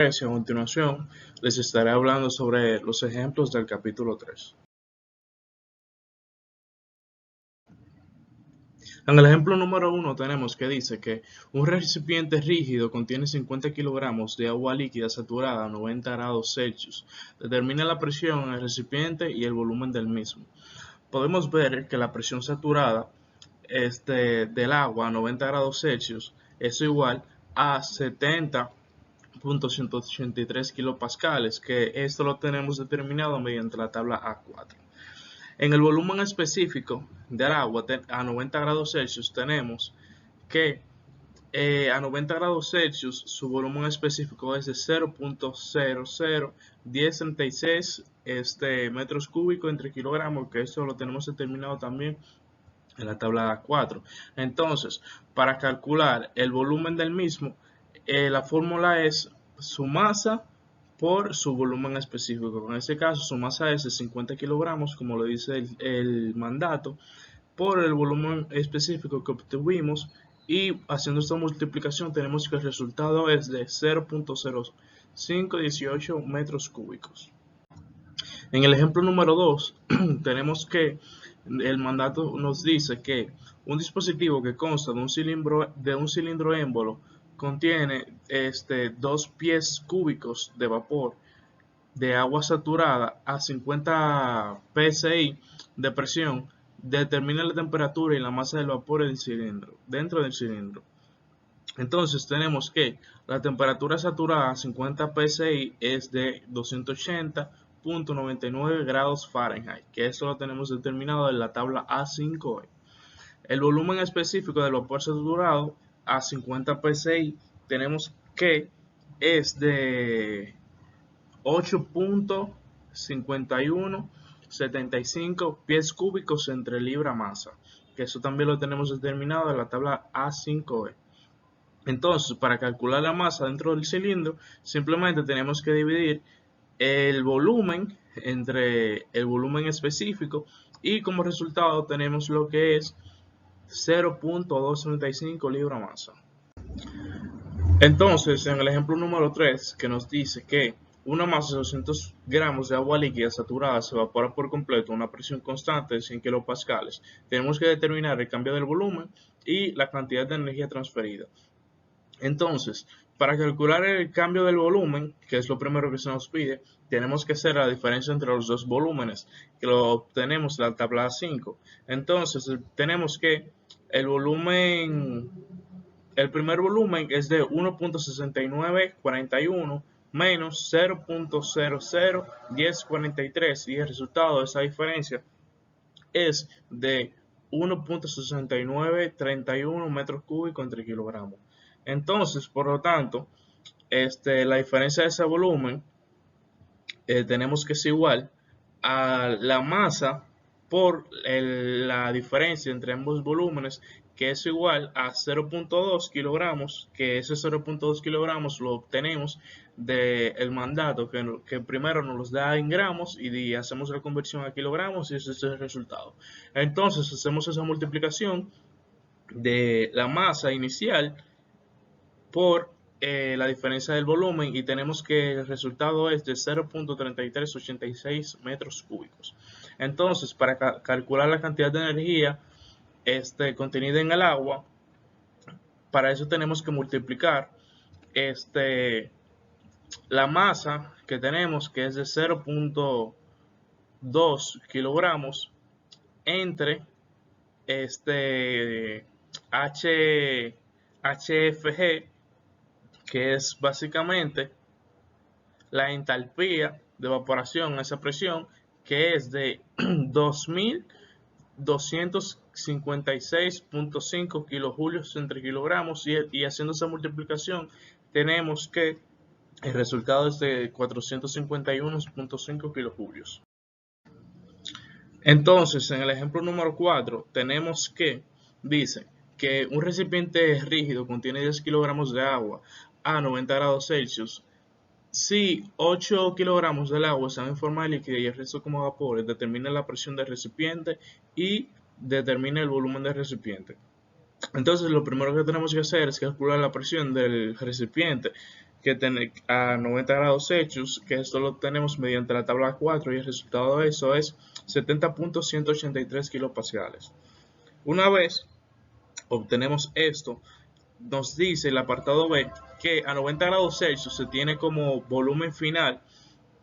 A continuación, les estaré hablando sobre los ejemplos del capítulo 3. En el ejemplo número 1 tenemos que dice que un recipiente rígido contiene 50 kilogramos de agua líquida saturada a 90 grados Celsius. Determina la presión en el recipiente y el volumen del mismo. Podemos ver que la presión saturada del agua a 90 grados Celsius es igual a 70.183 kilopascales, que esto lo tenemos determinado mediante la tabla A4. En el volumen específico del agua a 90 grados Celsius tenemos que a 90 grados Celsius su volumen específico es de 0.001036 metros cúbicos entre kilogramos, que esto lo tenemos determinado también en la tabla A4. Entonces, para calcular el volumen del mismo, la fórmula es su masa por su volumen específico. En este caso, su masa es de 50 kilogramos, como lo dice el mandato, por el volumen específico que obtuvimos, y haciendo esta multiplicación tenemos que el resultado es de 0.0518 metros cúbicos. En el ejemplo número 2 tenemos que el mandato nos dice que un dispositivo que consta de un cilindro émbolo contiene 2 pies cúbicos de vapor de agua saturada a 50 psi de presión. Determina la temperatura y la masa del vapor dentro del cilindro. Entonces tenemos que la temperatura saturada a 50 psi es de 280.99 grados Fahrenheit, que eso lo tenemos determinado en la tabla A5. El volumen específico del vapor saturado a 50 psi tenemos que es de 8.5175 pies cúbicos entre libra masa, que eso también lo tenemos determinado en la tabla A5. Entonces, para calcular la masa dentro del cilindro, simplemente tenemos que dividir el volumen entre el volumen específico, y como resultado tenemos lo que es 0.235 libra masa. Entonces, en el ejemplo número 3, que nos dice que una masa de 200 gramos de agua líquida saturada se evapora por completo a una presión constante de 100 kilopascales, tenemos que determinar el cambio del volumen y la cantidad de energía transferida. Entonces, para calcular el cambio del volumen, que es lo primero que se nos pide, tenemos que hacer la diferencia entre los dos volúmenes, que lo obtenemos en la tabla 5. Entonces, tenemos que el primer volumen es de 1.6941 menos 0.001043, y el resultado de esa diferencia es de 1.6931 metros cúbicos entre kilogramos. Entonces, por lo tanto, la diferencia de ese volumen tenemos que es igual a la masa por la diferencia entre ambos volúmenes, que es igual a 0.2 kilogramos, que ese 0.2 kilogramos lo obtenemos del mandato, que primero nos los da en gramos y hacemos la conversión a kilogramos, y ese es el resultado. Entonces hacemos esa multiplicación de la masa inicial por la diferencia del volumen, y tenemos que el resultado es de 0.3386 metros cúbicos. Entonces, para calcular la cantidad de energía contenida en el agua, para eso tenemos que multiplicar la masa que tenemos, que es de 0.2 kilogramos, entre HFG, que es básicamente la entalpía de evaporación a esa presión, que es de 2256.5 kilojulios entre kilogramos, y haciendo esa multiplicación tenemos que el resultado es de 451.5 kilojulios. Entonces, en el ejemplo número 4 tenemos que dice que un recipiente rígido contiene 10 kilogramos de agua a 90 grados Celsius. Si 8 kilogramos del agua están en forma de líquida y el resto como vapores, determina la presión del recipiente y determina el volumen del recipiente. Entonces, lo primero que tenemos que hacer es calcular la presión del recipiente. a 90 grados Celsius, que esto lo obtenemos mediante la tabla 4 y el resultado de eso es 70.183 kilopascales. Una vez obtenemos esto, nos dice el apartado B que a 90 grados Celsius se tiene como volumen final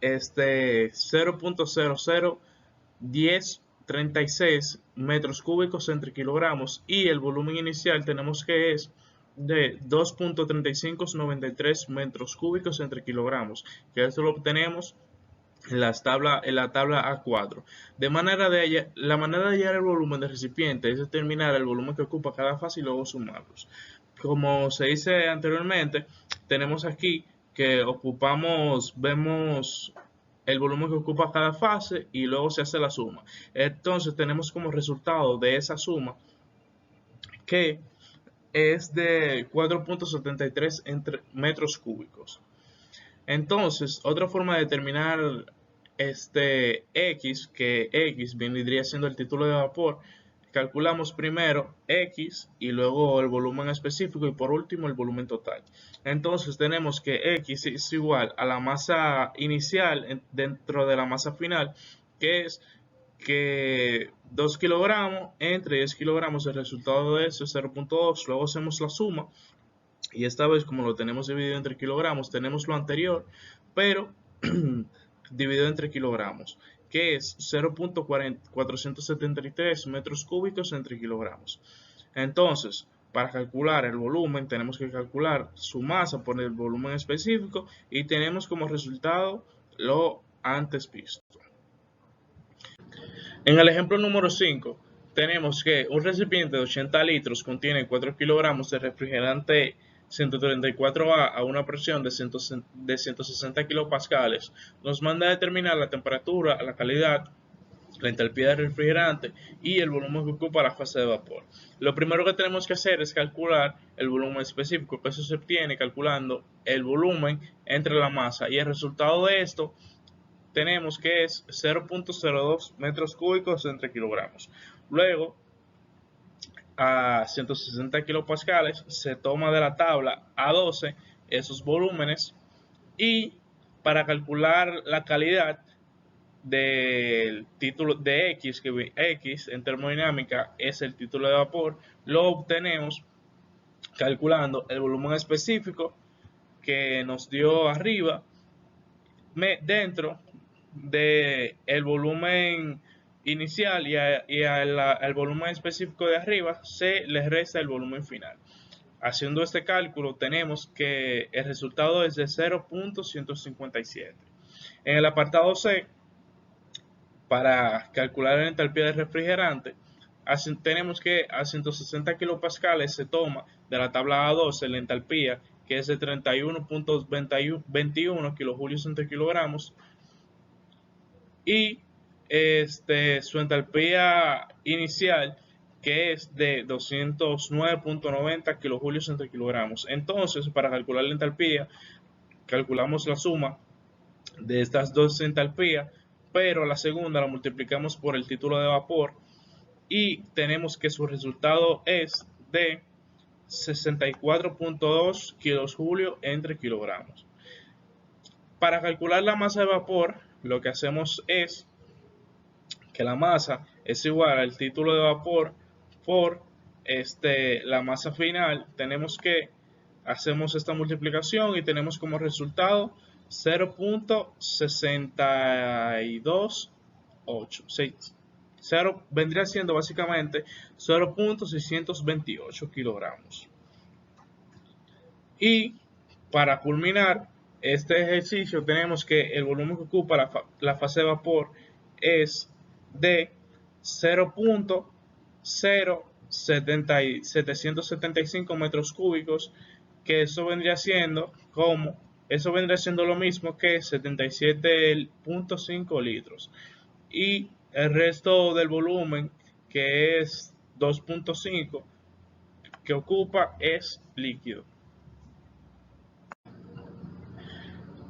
0.001036 metros cúbicos entre kilogramos, y el volumen inicial tenemos que es de 2.3593 metros cúbicos entre kilogramos, que esto lo obtenemos en la tabla A4. La manera de hallar el volumen del recipiente es determinar el volumen que ocupa cada fase y luego sumarlos. Como se dice anteriormente, tenemos aquí que vemos el volumen que ocupa cada fase y luego se hace la suma. Entonces tenemos como resultado de esa suma que es de 4.73 metros cúbicos. Entonces, otra forma de determinar X, que X vendría siendo el título de vapor, calculamos primero X y luego el volumen específico y por último el volumen total. Entonces tenemos que X es igual a la masa inicial dentro de la masa final, que es que 2 kilogramos entre 10 kilogramos, el resultado de eso es 0.2, luego hacemos la suma y esta vez como lo tenemos dividido entre kilogramos tenemos lo anterior, pero dividido entre kilogramos, que es 0.473 metros cúbicos entre kilogramos. Entonces, para calcular el volumen tenemos que calcular su masa por el volumen específico y tenemos como resultado lo antes visto. En el ejemplo número 5 tenemos que un recipiente de 80 litros contiene 4 kilogramos de refrigerante 134A a una presión de 160 kilopascales. Nos manda a determinar la temperatura, la calidad, la entalpía del refrigerante y el volumen que ocupa la fase de vapor. Lo primero que tenemos que hacer es calcular el volumen específico, que eso se obtiene calculando el volumen entre la masa, y el resultado de esto tenemos que es 0.02 metros cúbicos entre kilogramos. Luego, a 160 kilopascales se toma de la tabla A12 esos volúmenes, y para calcular la calidad del título de X, que X en termodinámica es el título de vapor, lo obtenemos calculando el volumen específico que nos dio arriba dentro del volumen inicial, y al volumen específico de arriba se le resta el volumen final. Haciendo este cálculo tenemos que el resultado es de 0.157. En el apartado C, para calcular la entalpía del refrigerante, tenemos que a 160 kilopascales se toma de la tabla A12 la entalpía, que es de 31.21 kilojulios entre kilogramos, y su entalpía inicial, que es de 209.90 kilojulios entre kilogramos. Entonces, para calcular la entalpía, calculamos la suma de estas dos entalpías, pero la segunda la multiplicamos por el título de vapor y tenemos que su resultado es de 64.2 kilojulios entre kilogramos. Para calcular la masa de vapor, lo que hacemos es que la masa es igual al título de vapor por la masa final. Tenemos que hacemos esta multiplicación y tenemos como resultado 0.628. 0 vendría siendo básicamente 0.628 kilogramos. Y para culminar este ejercicio tenemos que el volumen que ocupa la fase de vapor es de 0.0775 metros cúbicos, que eso vendría siendo lo mismo que 77.5 litros. Y el resto del volumen, que es 2.5, que ocupa es líquido.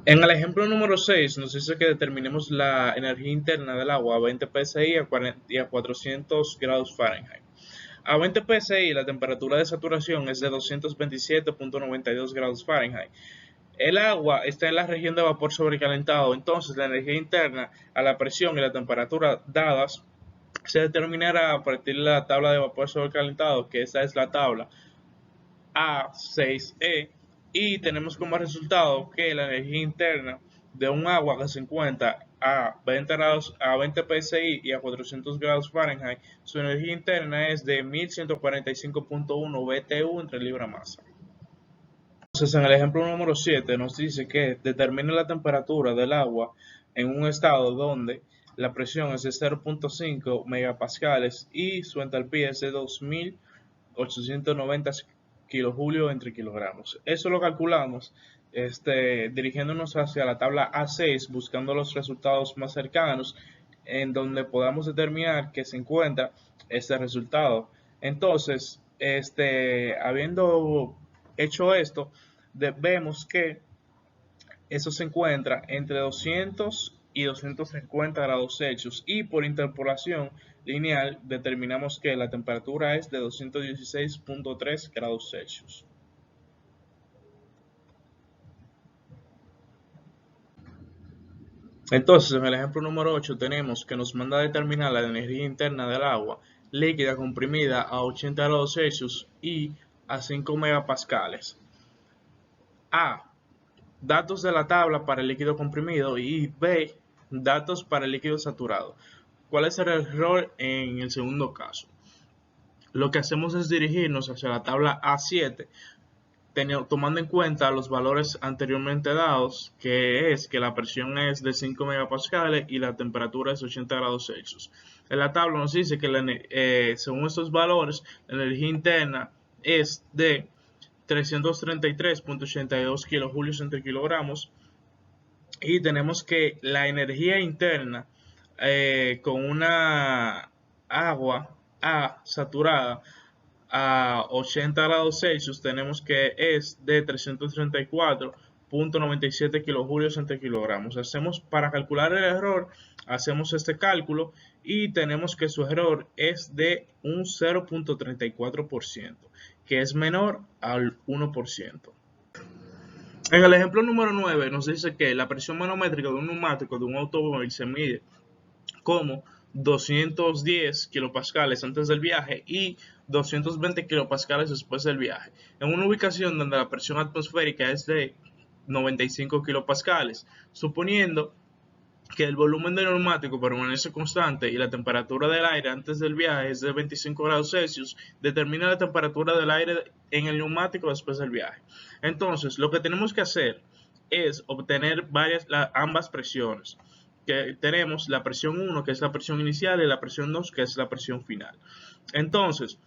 En el ejemplo número 6 nos dice que determinemos la energía interna del agua a 20 psi y a 400 grados Fahrenheit. A 20 psi la temperatura de saturación es de 227.92 grados Fahrenheit. El agua está en la región de vapor sobrecalentado, entonces la energía interna a la presión y la temperatura dadas se determinará a partir de la tabla de vapor sobrecalentado, que esa es la tabla A6E, y tenemos como resultado que la energía interna de un agua que se encuentra a 20 grados, a 20 psi y a 400 grados Fahrenheit, su energía interna es de 1145.1 BTU entre libra masa. Entonces, en el ejemplo número 7 nos dice que determine la temperatura del agua en un estado donde la presión es de 0.5 megapascales y su entalpía es de 2890 kilojulios entre kilogramos. Eso lo calculamos dirigiéndonos hacia la tabla A6, buscando los resultados más cercanos en donde podamos determinar que se encuentra este resultado. Entonces, habiendo hecho esto, vemos que eso se encuentra entre 200 y 250 grados Celsius y por interpolación lineal determinamos que la temperatura es de 216.3 grados Celsius. Entonces, en el ejemplo número 8 tenemos que nos manda a determinar la energía interna del agua líquida comprimida a 80 grados Celsius y a 5 megapascales. A. Datos de la tabla para el líquido comprimido y B. Datos para el líquido saturado. ¿Cuál es el error en el segundo caso? Lo que hacemos es dirigirnos hacia la tabla A7 tomando en cuenta los valores anteriormente dados, que es que la presión es de 5 megapascales y la temperatura es 80 grados Celsius. En la tabla nos dice que según estos valores, la energía interna es de 333.82 kilojulios entre kilogramos y tenemos que la energía interna con una agua A saturada a 80 grados Celsius tenemos que es de 334.97 kilojulios entre kilogramos. Para calcular el error, hacemos este cálculo y tenemos que su error es de un 0.34%, que es menor al 1%. En el ejemplo número 9 nos dice que la presión manométrica de un neumático de un automóvil se mide como 210 kilopascales antes del viaje y 220 kilopascales después del viaje, en una ubicación donde la presión atmosférica es de 95 kilopascales, suponiendo que el volumen del neumático permanece constante y la temperatura del aire antes del viaje es de 25 grados Celsius, determina la temperatura del aire en el neumático después del viaje. Entonces, lo que tenemos que hacer es obtener ambas presiones. Que tenemos la presión 1, que es la presión inicial, y la presión 2, que es la presión final. Entonces,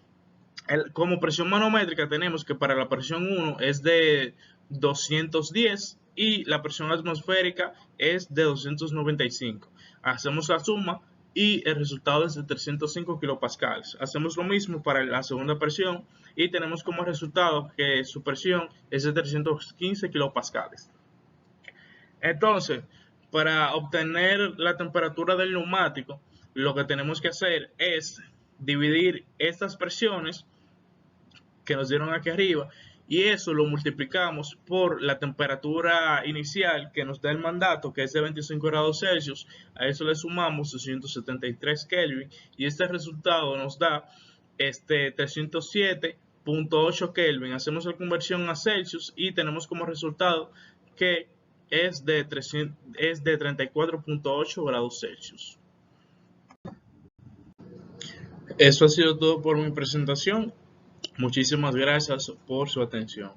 como presión manométrica tenemos que para la presión 1 es de 210 y la presión atmosférica es de 295. Hacemos la suma y el resultado es de 305 kilopascales. Hacemos lo mismo para la segunda presión y tenemos como resultado que su presión es de 315 kilopascales. Entonces, para obtener la temperatura del neumático, lo que tenemos que hacer es dividir estas presiones que nos dieron aquí arriba y eso lo multiplicamos por la temperatura inicial que nos da el mandato, que es de 25 grados Celsius. A eso le sumamos 273 Kelvin y este resultado nos da 307.8 Kelvin. Hacemos la conversión a Celsius y tenemos como resultado que es de 34.8 grados Celsius. Eso ha sido todo por mi presentación. Muchísimas gracias por su atención.